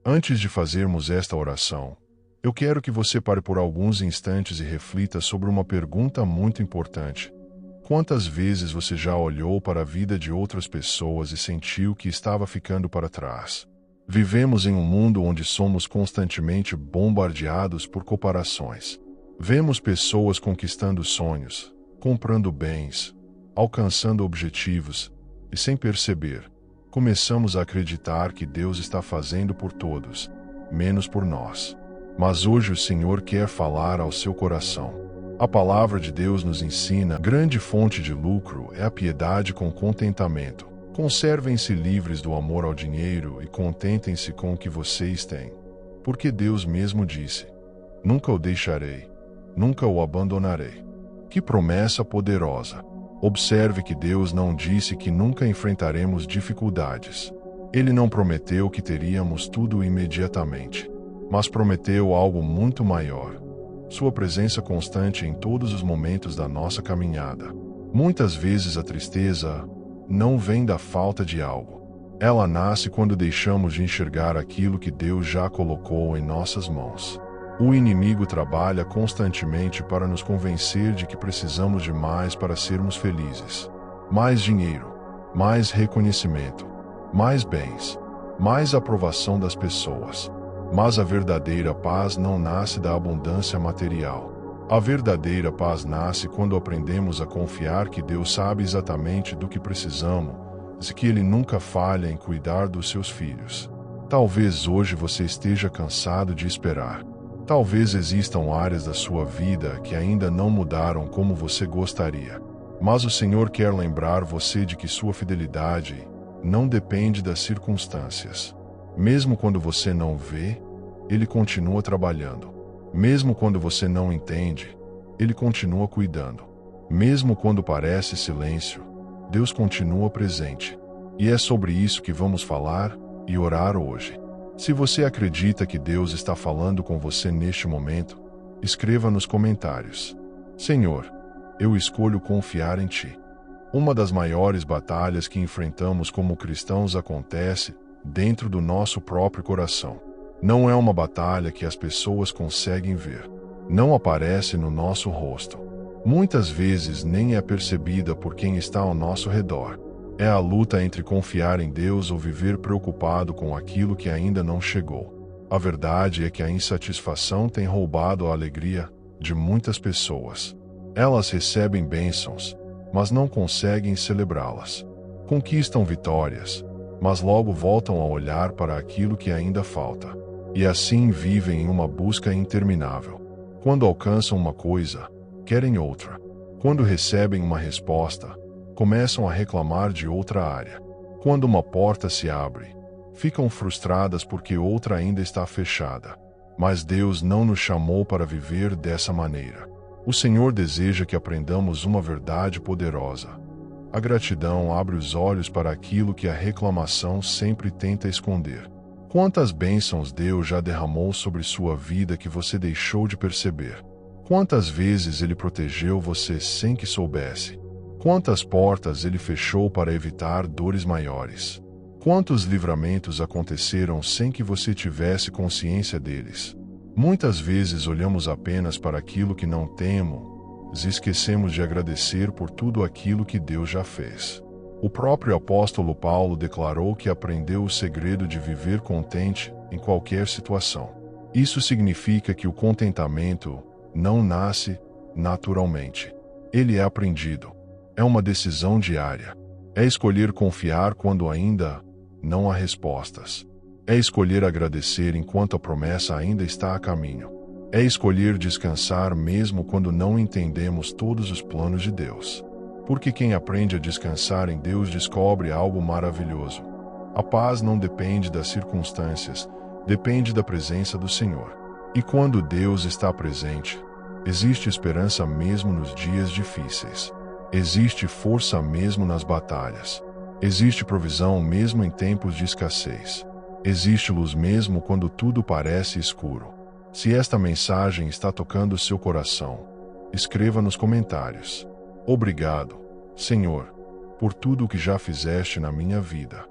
Antes de fazermos esta oração, eu quero que você pare por alguns instantes e reflita sobre uma pergunta muito importante. Quantas vezes você já olhou para a vida de outras pessoas e sentiu que estava ficando para trás? Vivemos em um mundo onde somos constantemente bombardeados por comparações. Vemos pessoas conquistando sonhos, comprando bens, alcançando objetivos, e sem perceber, começamos a acreditar que Deus está fazendo por todos, menos por nós. Mas hoje o Senhor quer falar ao seu coração. A palavra de Deus nos ensina: grande fonte de lucro é a piedade com contentamento. Conservem-se livres do amor ao dinheiro e contentem-se com o que vocês têm. Porque Deus mesmo disse: nunca o deixarei, nunca o abandonarei. Que promessa poderosa! Observe que Deus não disse que nunca enfrentaremos dificuldades. Ele não prometeu que teríamos tudo imediatamente, mas prometeu algo muito maior: sua presença constante em todos os momentos da nossa caminhada. Muitas vezes a tristeza não vem da falta de algo. Ela nasce quando deixamos de enxergar aquilo que Deus já colocou em nossas mãos. O inimigo trabalha constantemente para nos convencer de que precisamos de mais para sermos felizes. Mais dinheiro, mais reconhecimento, mais bens, mais aprovação das pessoas. Mas a verdadeira paz não nasce da abundância material. A verdadeira paz nasce quando aprendemos a confiar que Deus sabe exatamente do que precisamos e que Ele nunca falha em cuidar dos seus filhos. Talvez hoje você esteja cansado de esperar. Talvez existam áreas da sua vida que ainda não mudaram como você gostaria. Mas o Senhor quer lembrar você de que sua fidelidade não depende das circunstâncias. Mesmo quando você não vê, Ele continua trabalhando. Mesmo quando você não entende, Ele continua cuidando. Mesmo quando parece silêncio, Deus continua presente. E é sobre isso que vamos falar e orar hoje. Se você acredita que Deus está falando com você neste momento, escreva nos comentários: Senhor, eu escolho confiar em Ti. Uma das maiores batalhas que enfrentamos como cristãos acontece dentro do nosso próprio coração. Não é uma batalha que as pessoas conseguem ver. Não aparece no nosso rosto. Muitas vezes nem é percebida por quem está ao nosso redor. É a luta entre confiar em Deus ou viver preocupado com aquilo que ainda não chegou. A verdade é que a insatisfação tem roubado a alegria de muitas pessoas. Elas recebem bênçãos, mas não conseguem celebrá-las. Conquistam vitórias, mas logo voltam a olhar para aquilo que ainda falta. E assim vivem em uma busca interminável. Quando alcançam uma coisa, querem outra. Quando recebem uma resposta, começam a reclamar de outra área. Quando uma porta se abre, ficam frustradas porque outra ainda está fechada. Mas Deus não nos chamou para viver dessa maneira. O Senhor deseja que aprendamos uma verdade poderosa. A gratidão abre os olhos para aquilo que a reclamação sempre tenta esconder. Quantas bênçãos Deus já derramou sobre sua vida que você deixou de perceber? Quantas vezes Ele protegeu você sem que soubesse? Quantas portas Ele fechou para evitar dores maiores? Quantos livramentos aconteceram sem que você tivesse consciência deles? Muitas vezes olhamos apenas para aquilo que não temos e esquecemos de agradecer por tudo aquilo que Deus já fez. O próprio apóstolo Paulo declarou que aprendeu o segredo de viver contente em qualquer situação. Isso significa que o contentamento não nasce naturalmente. Ele é aprendido. É uma decisão diária. É escolher confiar quando ainda não há respostas. É escolher agradecer enquanto a promessa ainda está a caminho. É escolher descansar mesmo quando não entendemos todos os planos de Deus. Porque quem aprende a descansar em Deus descobre algo maravilhoso. A paz não depende das circunstâncias, depende da presença do Senhor. E quando Deus está presente, existe esperança mesmo nos dias difíceis. Existe força mesmo nas batalhas. Existe provisão mesmo em tempos de escassez. Existe luz mesmo quando tudo parece escuro. Se esta mensagem está tocando seu coração, escreva nos comentários: Obrigado, Senhor, por tudo o que já fizeste na minha vida.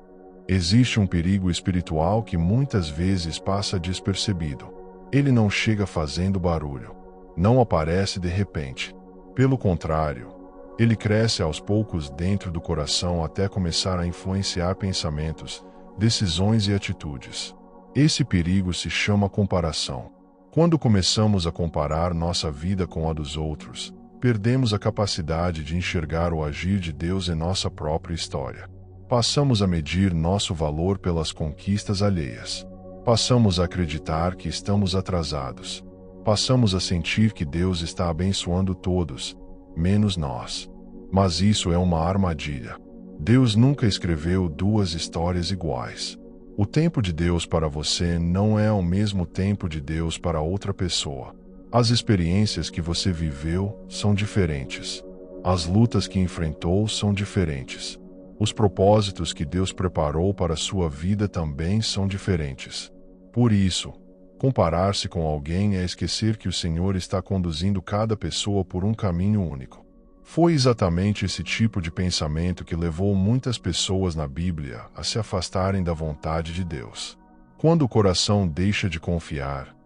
Existe um perigo espiritual que muitas vezes passa despercebido. Ele não chega fazendo barulho. Não aparece de repente. Pelo contrário, ele cresce aos poucos dentro do coração até começar a influenciar pensamentos, decisões e atitudes. Esse perigo se chama comparação. Quando começamos a comparar nossa vida com a dos outros, perdemos a capacidade de enxergar o agir de Deus em nossa própria história. Passamos a medir nosso valor pelas conquistas alheias. Passamos a acreditar que estamos atrasados. Passamos a sentir que Deus está abençoando todos, menos nós. Mas isso é uma armadilha. Deus nunca escreveu duas histórias iguais. O tempo de Deus para você não é o mesmo tempo de Deus para outra pessoa. As experiências que você viveu são diferentes. As lutas que enfrentou são diferentes. Os propósitos que Deus preparou para a sua vida também são diferentes. Por isso, comparar-se com alguém é esquecer que o Senhor está conduzindo cada pessoa por um caminho único. Foi exatamente esse tipo de pensamento que levou muitas pessoas na Bíblia a se afastarem da vontade de Deus. Quando o coração deixa de confiar,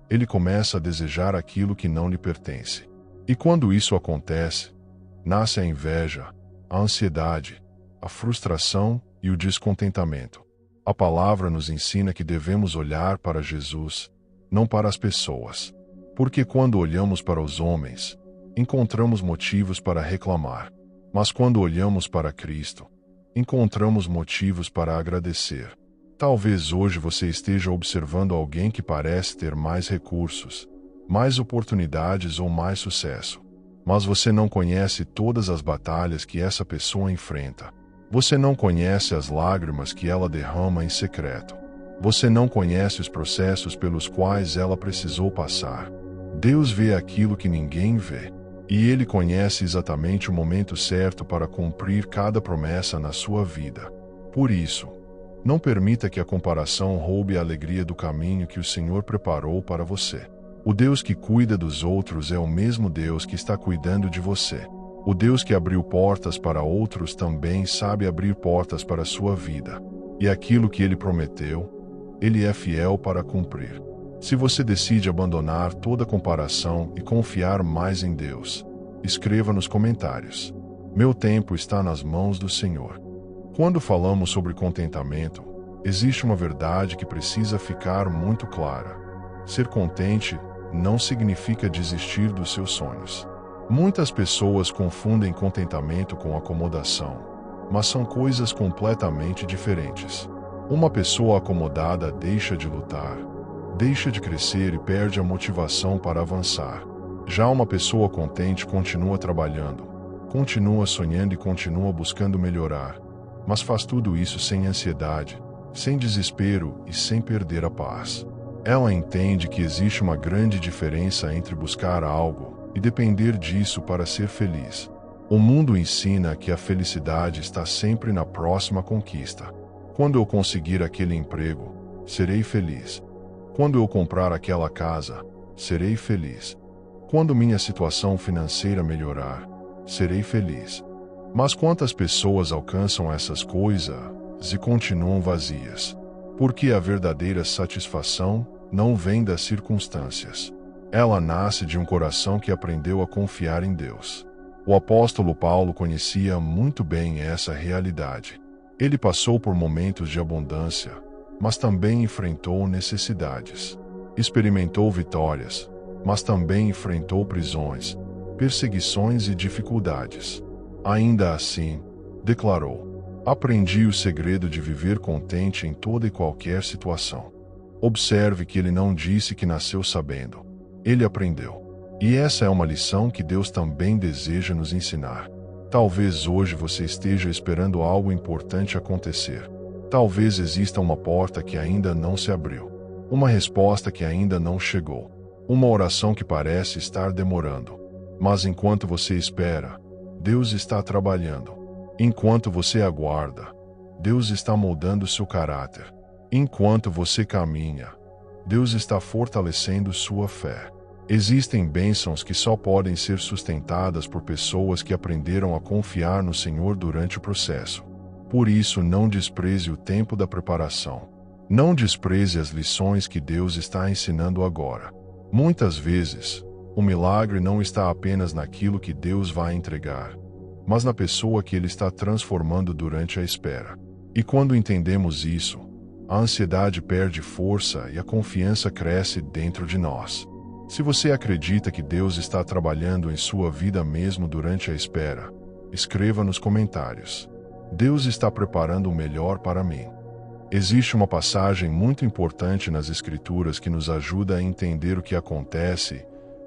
ele começa a desejar aquilo que não lhe pertence. E quando isso acontece, nasce a inveja, a ansiedade, a frustração e o descontentamento. A palavra nos ensina que devemos olhar para Jesus, não para as pessoas. Porque quando olhamos para os homens, encontramos motivos para reclamar. Mas quando olhamos para Cristo, encontramos motivos para agradecer. Talvez hoje você esteja observando alguém que parece ter mais recursos, mais oportunidades ou mais sucesso. Mas você não conhece todas as batalhas que essa pessoa enfrenta. Você não conhece as lágrimas que ela derrama em secreto. Você não conhece os processos pelos quais ela precisou passar. Deus vê aquilo que ninguém vê. E Ele conhece exatamente o momento certo para cumprir cada promessa na sua vida. Por isso, não permita que a comparação roube a alegria do caminho que o Senhor preparou para você. O Deus que cuida dos outros é o mesmo Deus que está cuidando de você. O Deus que abriu portas para outros também sabe abrir portas para a sua vida. E aquilo que Ele prometeu, Ele é fiel para cumprir. Se você decide abandonar toda comparação e confiar mais em Deus, escreva nos comentários: meu tempo está nas mãos do Senhor. Quando falamos sobre contentamento, existe uma verdade que precisa ficar muito clara. Ser contente não significa desistir dos seus sonhos. Muitas pessoas confundem contentamento com acomodação, mas são coisas completamente diferentes. Uma pessoa acomodada deixa de lutar, deixa de crescer e perde a motivação para avançar. Já uma pessoa contente continua trabalhando, continua sonhando e continua buscando melhorar, mas faz tudo isso sem ansiedade, sem desespero e sem perder a paz. Ela entende que existe uma grande diferença entre buscar algo e depender disso para ser feliz. O mundo ensina que a felicidade está sempre na próxima conquista. Quando eu conseguir aquele emprego, serei feliz. Quando eu comprar aquela casa, serei feliz. Quando minha situação financeira melhorar, serei feliz. Mas quantas pessoas alcançam essas coisas e continuam vazias? Porque a verdadeira satisfação não vem das circunstâncias. Ela nasce de um coração que aprendeu a confiar em Deus. O apóstolo Paulo conhecia muito bem essa realidade. Ele passou por momentos de abundância, mas também enfrentou necessidades. Experimentou vitórias, mas também enfrentou prisões, perseguições e dificuldades. Ainda assim, declarou: aprendi o segredo de viver contente em toda e qualquer situação. Observe que ele não disse que nasceu sabendo. Ele aprendeu. E essa é uma lição que Deus também deseja nos ensinar. Talvez hoje você esteja esperando algo importante acontecer. Talvez exista uma porta que ainda não se abriu. Uma resposta que ainda não chegou. Uma oração que parece estar demorando. Mas enquanto você espera, Deus está trabalhando. Enquanto você aguarda, Deus está moldando seu caráter. Enquanto você caminha, Deus está fortalecendo sua fé. Existem bênçãos que só podem ser sustentadas por pessoas que aprenderam a confiar no Senhor durante o processo. Por isso, não despreze o tempo da preparação. Não despreze as lições que Deus está ensinando agora. Muitas vezes, o milagre não está apenas naquilo que Deus vai entregar, mas na pessoa que Ele está transformando durante a espera. E quando entendemos isso, a ansiedade perde força e a confiança cresce dentro de nós. Se você acredita que Deus está trabalhando em sua vida mesmo durante a espera, escreva nos comentários. Deus está preparando o melhor para mim. Existe uma passagem muito importante nas Escrituras que nos ajuda a entender o que acontece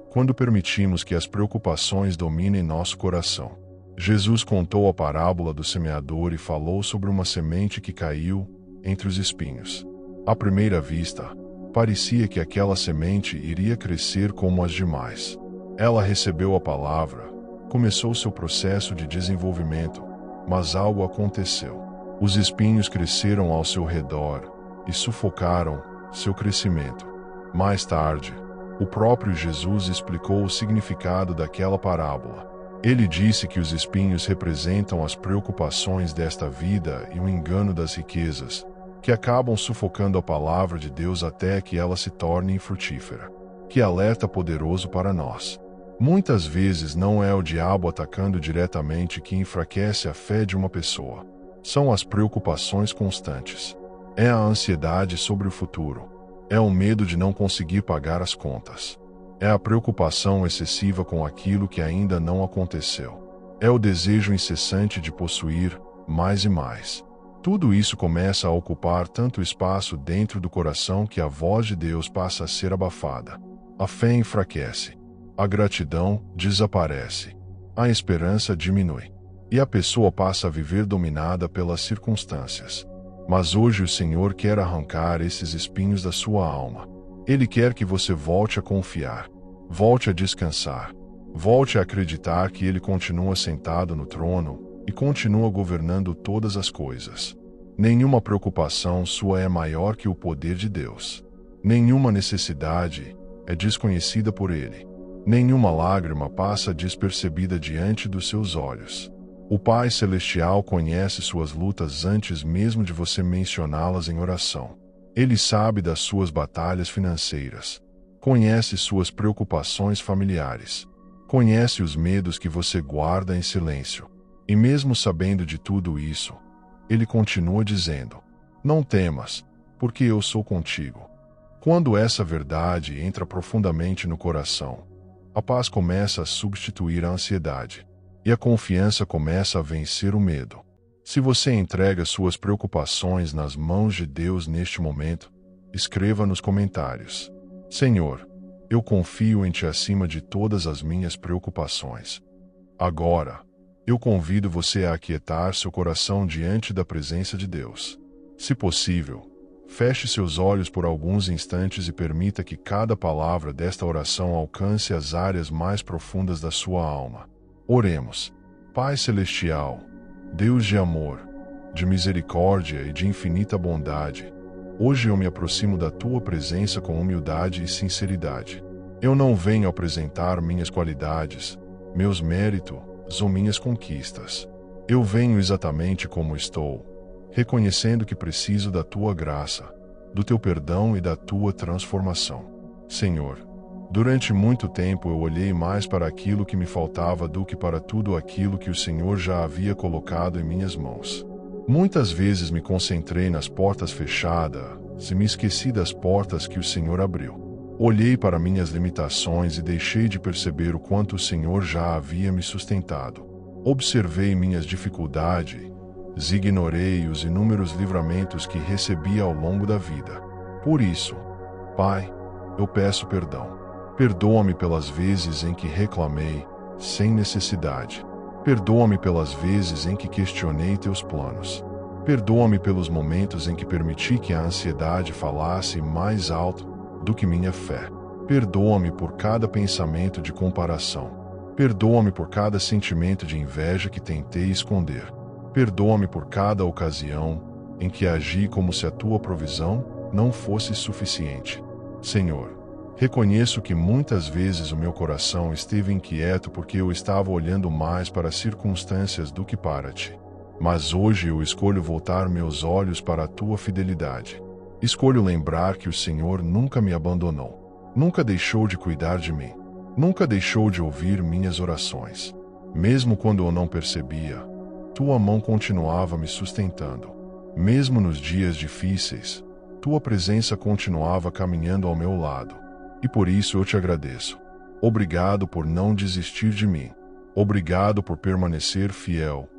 quando permitimos que as preocupações dominem nosso coração. Jesus contou a parábola do semeador e falou sobre uma semente que caiu entre os espinhos. À primeira vista, parecia que aquela semente iria crescer como as demais. Ela recebeu a palavra, começou seu processo de desenvolvimento, mas algo aconteceu. Os espinhos cresceram ao seu redor e sufocaram seu crescimento. Mais tarde, o próprio Jesus explicou o significado daquela parábola. Ele disse que os espinhos representam as preocupações desta vida e o engano das riquezas, que acabam sufocando a palavra de Deus até que ela se torne infrutífera. Que alerta poderoso para nós! Muitas vezes não é o diabo atacando diretamente que enfraquece a fé de uma pessoa. São as preocupações constantes. É a ansiedade sobre o futuro. É o medo de não conseguir pagar as contas. É a preocupação excessiva com aquilo que ainda não aconteceu. É o desejo incessante de possuir mais e mais. Tudo isso começa a ocupar tanto espaço dentro do coração que a voz de Deus passa a ser abafada. A fé enfraquece. A gratidão desaparece. A esperança diminui. E a pessoa passa a viver dominada pelas circunstâncias. Mas hoje o Senhor quer arrancar esses espinhos da sua alma. Ele quer que você volte a confiar, volte a descansar, volte a acreditar que Ele continua sentado no trono e continua governando todas as coisas. Nenhuma preocupação sua é maior que o poder de Deus. Nenhuma necessidade é desconhecida por Ele. Nenhuma lágrima passa despercebida diante dos seus olhos. O Pai Celestial conhece suas lutas antes mesmo de você mencioná-las em oração. Ele sabe das suas batalhas financeiras. Conhece suas preocupações familiares. Conhece os medos que você guarda em silêncio. E mesmo sabendo de tudo isso, Ele continua dizendo: não temas, porque eu sou contigo. Quando essa verdade entra profundamente no coração, a paz começa a substituir a ansiedade. E a confiança começa a vencer o medo. Se você entrega suas preocupações nas mãos de Deus neste momento, escreva nos comentários: Senhor, eu confio em Ti acima de todas as minhas preocupações. Agora, eu convido você a aquietar seu coração diante da presença de Deus. Se possível, feche seus olhos por alguns instantes e permita que cada palavra desta oração alcance as áreas mais profundas da sua alma. Oremos. Pai Celestial, Deus de amor, de misericórdia e de infinita bondade, hoje eu me aproximo da Tua presença com humildade e sinceridade. Eu não venho apresentar minhas qualidades, meus méritos ou minhas conquistas. Eu venho exatamente como estou, reconhecendo que preciso da Tua graça, do Teu perdão e da Tua transformação. Senhor, durante muito tempo eu olhei mais para aquilo que me faltava do que para tudo aquilo que o Senhor já havia colocado em minhas mãos. Muitas vezes me concentrei nas portas fechadas e me esqueci das portas que o Senhor abriu. Olhei para minhas limitações e deixei de perceber o quanto o Senhor já havia me sustentado. Observei minhas dificuldades e ignorei os inúmeros livramentos que recebi ao longo da vida. Por isso, Pai, eu peço perdão. Perdoa-me pelas vezes em que reclamei, sem necessidade. Perdoa-me pelas vezes em que questionei Teus planos. Perdoa-me pelos momentos em que permiti que a ansiedade falasse mais alto do que minha fé. Perdoa-me por cada pensamento de comparação. Perdoa-me por cada sentimento de inveja que tentei esconder. Perdoa-me por cada ocasião em que agi como se a Tua provisão não fosse suficiente. Senhor, reconheço que muitas vezes o meu coração esteve inquieto porque eu estava olhando mais para as circunstâncias do que para Ti. Mas hoje eu escolho voltar meus olhos para a tua fidelidade. Escolho lembrar que o Senhor nunca me abandonou, nunca deixou de cuidar de mim, nunca deixou de ouvir minhas orações. Mesmo quando eu não percebia, tua mão continuava me sustentando. Mesmo nos dias difíceis, tua presença continuava caminhando ao meu lado. E por isso eu te agradeço. Obrigado por não desistir de mim. Obrigado por permanecer fiel,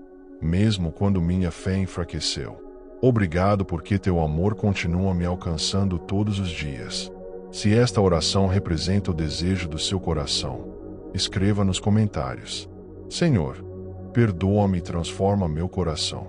mesmo quando minha fé enfraqueceu. Obrigado porque teu amor continua me alcançando todos os dias. Se esta oração representa o desejo do seu coração, escreva nos comentários: Senhor, perdoa-me e transforma meu coração.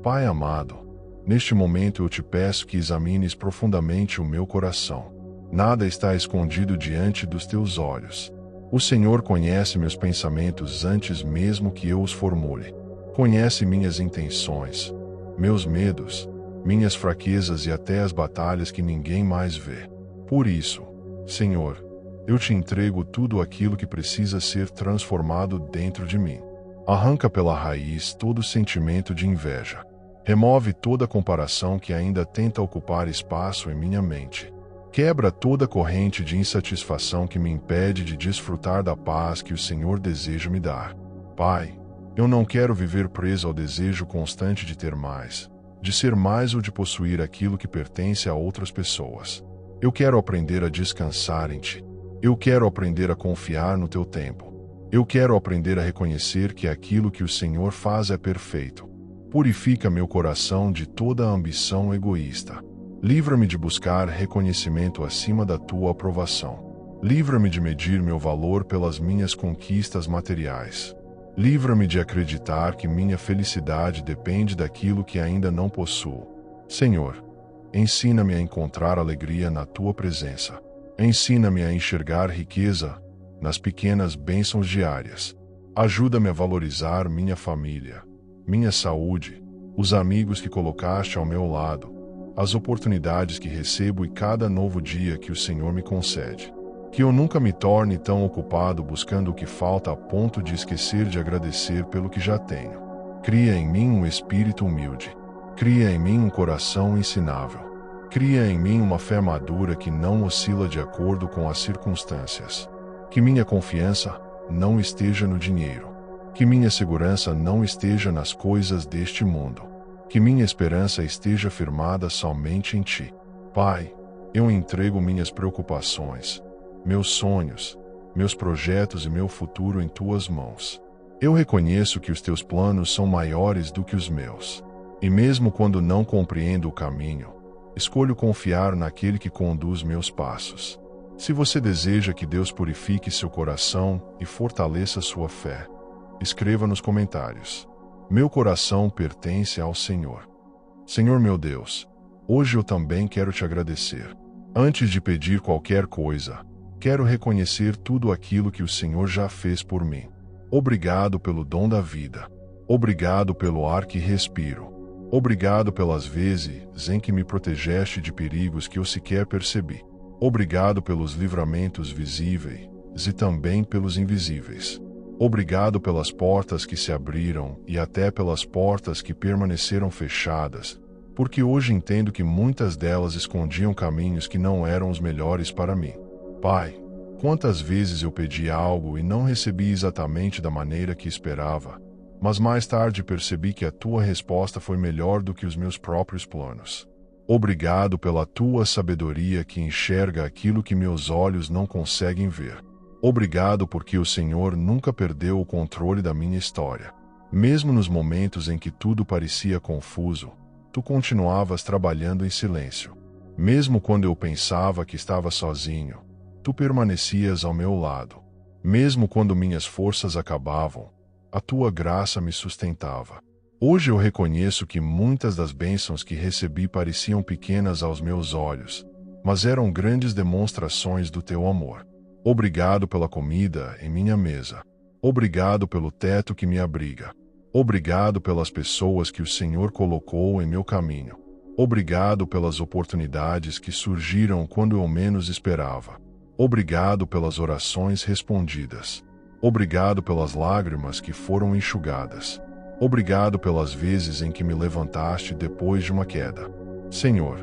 Pai amado, neste momento eu te peço que examines profundamente o meu coração. Nada está escondido diante dos teus olhos. O Senhor conhece meus pensamentos antes mesmo que eu os formule. Conhece minhas intenções, meus medos, minhas fraquezas e até as batalhas que ninguém mais vê. Por isso, Senhor, eu te entrego tudo aquilo que precisa ser transformado dentro de mim. Arranca pela raiz todo sentimento de inveja. Remove toda comparação que ainda tenta ocupar espaço em minha mente. Quebra toda corrente de insatisfação que me impede de desfrutar da paz que o Senhor deseja me dar. Pai, eu não quero viver preso ao desejo constante de ter mais, de ser mais ou de possuir aquilo que pertence a outras pessoas. Eu quero aprender a descansar em Ti. Eu quero aprender a confiar no Teu tempo. Eu quero aprender a reconhecer que aquilo que o Senhor faz é perfeito. Purifica meu coração de toda a ambição egoísta. Livra-me de buscar reconhecimento acima da Tua aprovação. Livra-me de medir meu valor pelas minhas conquistas materiais. Livra-me de acreditar que minha felicidade depende daquilo que ainda não possuo. Senhor, ensina-me a encontrar alegria na Tua presença. Ensina-me a enxergar riqueza nas pequenas bênçãos diárias. Ajuda-me a valorizar minha família, minha saúde, os amigos que colocaste ao meu lado, as oportunidades que recebo e cada novo dia que o Senhor me concede. Que eu nunca me torne tão ocupado buscando o que falta a ponto de esquecer de agradecer pelo que já tenho. Cria em mim um espírito humilde. Cria em mim um coração ensinável. Cria em mim uma fé madura que não oscila de acordo com as circunstâncias. Que minha confiança não esteja no dinheiro. Que minha segurança não esteja nas coisas deste mundo. Que minha esperança esteja firmada somente em Ti. Pai, eu entrego minhas preocupações, meus sonhos, meus projetos e meu futuro em Tuas mãos. Eu reconheço que os Teus planos são maiores do que os meus. E mesmo quando não compreendo o caminho, escolho confiar naquele que conduz meus passos. Se você deseja que Deus purifique seu coração e fortaleça sua fé, escreva nos comentários: Meu coração pertence ao Senhor. Senhor meu Deus, hoje eu também quero Te agradecer. Antes de pedir qualquer coisa, quero reconhecer tudo aquilo que o Senhor já fez por mim. Obrigado pelo dom da vida. Obrigado pelo ar que respiro. Obrigado pelas vezes em que me protegeste de perigos que eu sequer percebi. Obrigado pelos livramentos visíveis e também pelos invisíveis. Obrigado pelas portas que se abriram e até pelas portas que permaneceram fechadas, porque hoje entendo que muitas delas escondiam caminhos que não eram os melhores para mim. Pai, quantas vezes eu pedi algo e não recebi exatamente da maneira que esperava, mas mais tarde percebi que a Tua resposta foi melhor do que os meus próprios planos. Obrigado pela Tua sabedoria que enxerga aquilo que meus olhos não conseguem ver. Obrigado porque o Senhor nunca perdeu o controle da minha história. Mesmo nos momentos em que tudo parecia confuso, Tu continuavas trabalhando em silêncio. Mesmo quando eu pensava que estava sozinho, Tu permanecias ao meu lado. Mesmo quando minhas forças acabavam, a Tua graça me sustentava. Hoje eu reconheço que muitas das bênçãos que recebi pareciam pequenas aos meus olhos, mas eram grandes demonstrações do Teu amor. Obrigado pela comida em minha mesa. Obrigado pelo teto que me abriga. Obrigado pelas pessoas que o Senhor colocou em meu caminho. Obrigado pelas oportunidades que surgiram quando eu menos esperava. Obrigado pelas orações respondidas. Obrigado pelas lágrimas que foram enxugadas. Obrigado pelas vezes em que me levantaste depois de uma queda. Senhor,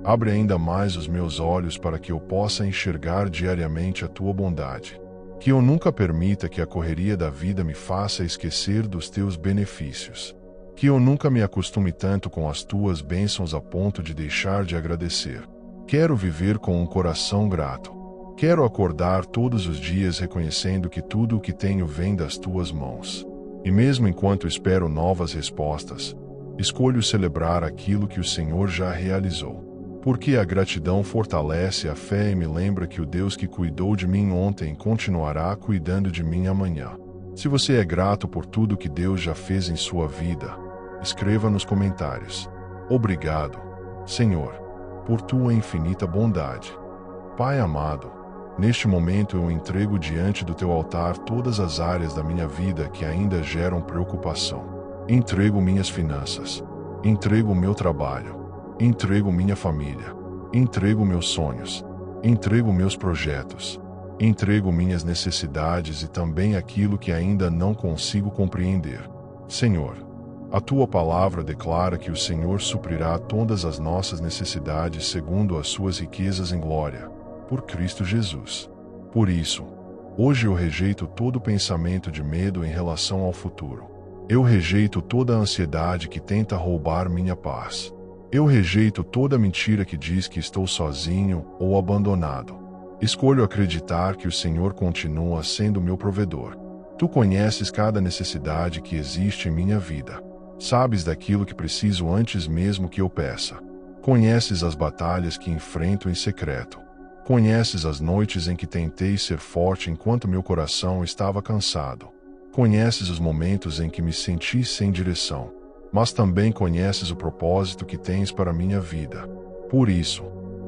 abre ainda mais os meus olhos para que eu possa enxergar diariamente a tua bondade. Que eu nunca permita que a correria da vida me faça esquecer dos teus benefícios. Que eu nunca me acostume tanto com as tuas bênçãos a ponto de deixar de agradecer. Quero viver com um coração grato. Quero acordar todos os dias reconhecendo que tudo o que tenho vem das tuas mãos. E mesmo enquanto espero novas respostas, escolho celebrar aquilo que o Senhor já realizou. Porque a gratidão fortalece a fé e me lembra que o Deus que cuidou de mim ontem continuará cuidando de mim amanhã. Se você é grato por tudo que Deus já fez em sua vida, escreva nos comentários. Obrigado, Senhor, por tua infinita bondade. Pai amado, neste momento eu entrego diante do teu altar todas as áreas da minha vida que ainda geram preocupação. Entrego minhas finanças. Entrego meu trabalho. Entrego minha família. Entrego meus sonhos. Entrego meus projetos. Entrego minhas necessidades e também aquilo que ainda não consigo compreender. Senhor, a tua palavra declara que o Senhor suprirá todas as nossas necessidades segundo as suas riquezas em glória, por Cristo Jesus. Por isso, hoje eu rejeito todo pensamento de medo em relação ao futuro. Eu rejeito toda a ansiedade que tenta roubar minha paz. Eu rejeito toda mentira que diz que estou sozinho ou abandonado. Escolho acreditar que o Senhor continua sendo meu provedor. Tu conheces cada necessidade que existe em minha vida. Sabes daquilo que preciso antes mesmo que eu peça. Conheces as batalhas que enfrento em secreto. Conheces as noites em que tentei ser forte enquanto meu coração estava cansado. Conheces os momentos em que me senti sem direção. Mas também conheces o propósito que tens para minha vida. Por isso,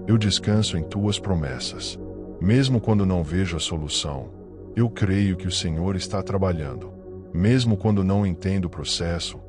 eu descanso em tuas promessas. Mesmo quando não vejo a solução, eu creio que o Senhor está trabalhando. Mesmo quando não entendo o processo,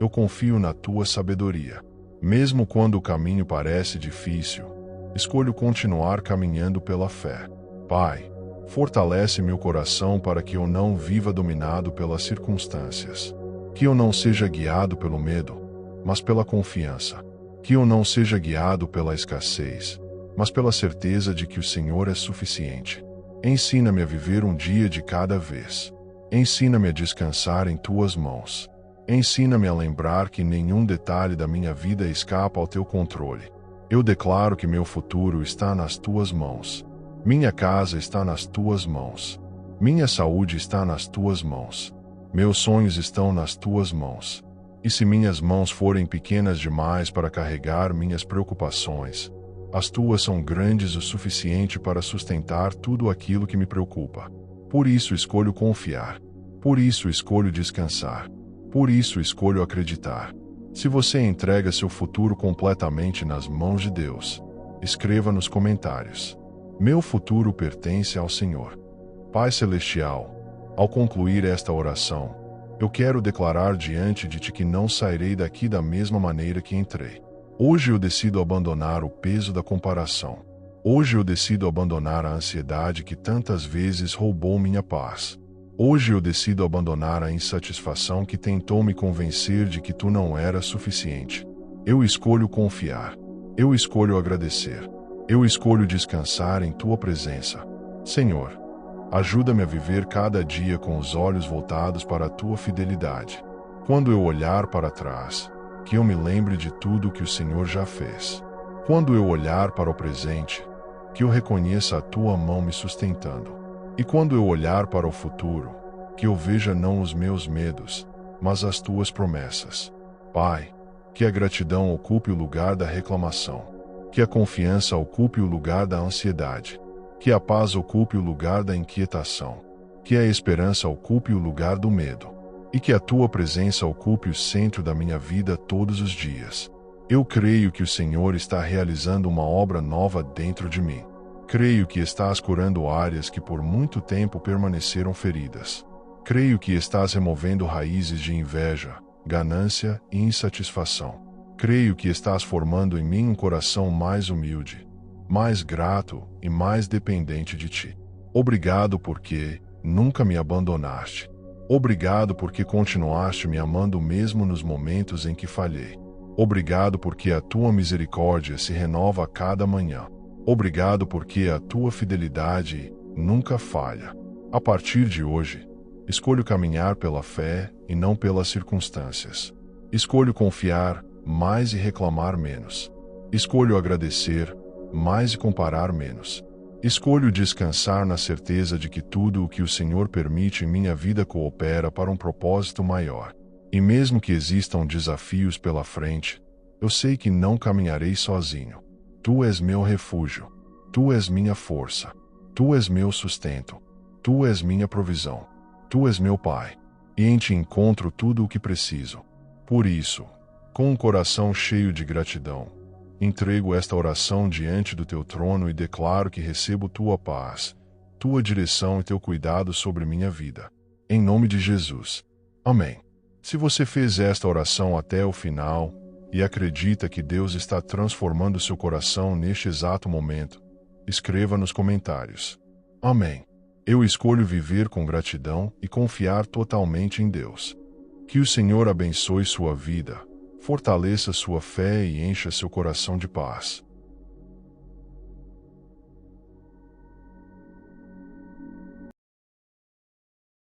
eu confio na tua sabedoria. Mesmo quando o caminho parece difícil, escolho continuar caminhando pela fé. Pai, fortalece meu coração para que eu não viva dominado pelas circunstâncias. Que eu não seja guiado pelo medo, mas pela confiança. Que eu não seja guiado pela escassez, mas pela certeza de que o Senhor é suficiente. Ensina-me a viver um dia de cada vez. Ensina-me a descansar em tuas mãos. Ensina-me a lembrar que nenhum detalhe da minha vida escapa ao teu controle. Eu declaro que meu futuro está nas tuas mãos. Minha casa está nas tuas mãos. Minha saúde está nas tuas mãos. Meus sonhos estão nas tuas mãos. E se minhas mãos forem pequenas demais para carregar minhas preocupações, as tuas são grandes o suficiente para sustentar tudo aquilo que me preocupa. Por isso escolho confiar. Por isso escolho descansar. Por isso escolho acreditar. Se você entrega seu futuro completamente nas mãos de Deus, escreva nos comentários. Meu futuro pertence ao Senhor. Pai Celestial, ao concluir esta oração, eu quero declarar diante de ti que não sairei daqui da mesma maneira que entrei. Hoje eu decido abandonar o peso da comparação. Hoje eu decido abandonar a ansiedade que tantas vezes roubou minha paz. Hoje eu decido abandonar a insatisfação que tentou me convencer de que tu não eras suficiente. Eu escolho confiar. Eu escolho agradecer. Eu escolho descansar em tua presença. Senhor, ajuda-me a viver cada dia com os olhos voltados para a tua fidelidade. Quando eu olhar para trás, que eu me lembre de tudo que o Senhor já fez. Quando eu olhar para o presente, que eu reconheça a tua mão me sustentando. E quando eu olhar para o futuro, que eu veja não os meus medos, mas as tuas promessas. Pai, que a gratidão ocupe o lugar da reclamação. Que a confiança ocupe o lugar da ansiedade. Que a paz ocupe o lugar da inquietação. Que a esperança ocupe o lugar do medo. E que a tua presença ocupe o centro da minha vida todos os dias. Eu creio que o Senhor está realizando uma obra nova dentro de mim. Creio que estás curando áreas que por muito tempo permaneceram feridas. Creio que estás removendo raízes de inveja, ganância e insatisfação. Creio que estás formando em mim um coração mais humilde, mais grato e mais dependente de ti. Obrigado porque nunca me abandonaste. Obrigado porque continuaste me amando mesmo nos momentos em que falhei. Obrigado porque a tua misericórdia se renova a cada manhã. Obrigado porque a tua fidelidade nunca falha. A partir de hoje, escolho caminhar pela fé e não pelas circunstâncias. Escolho confiar mais e reclamar menos. Escolho agradecer mais e comparar menos. Escolho descansar na certeza de que tudo o que o Senhor permite em minha vida coopera para um propósito maior. E mesmo que existam desafios pela frente, eu sei que não caminharei sozinho. Tu és meu refúgio. Tu és minha força. Tu és meu sustento. Tu és minha provisão. Tu és meu Pai. E em ti encontro tudo o que preciso. Por isso, com um coração cheio de gratidão, entrego esta oração diante do teu trono e declaro que recebo tua paz, tua direção e teu cuidado sobre minha vida. Em nome de Jesus. Amém. Se você fez esta oração até o final e acredita que Deus está transformando seu coração neste exato momento, escreva nos comentários. Amém. Eu escolho viver com gratidão e confiar totalmente em Deus. Que o Senhor abençoe sua vida, fortaleça sua fé e encha seu coração de paz.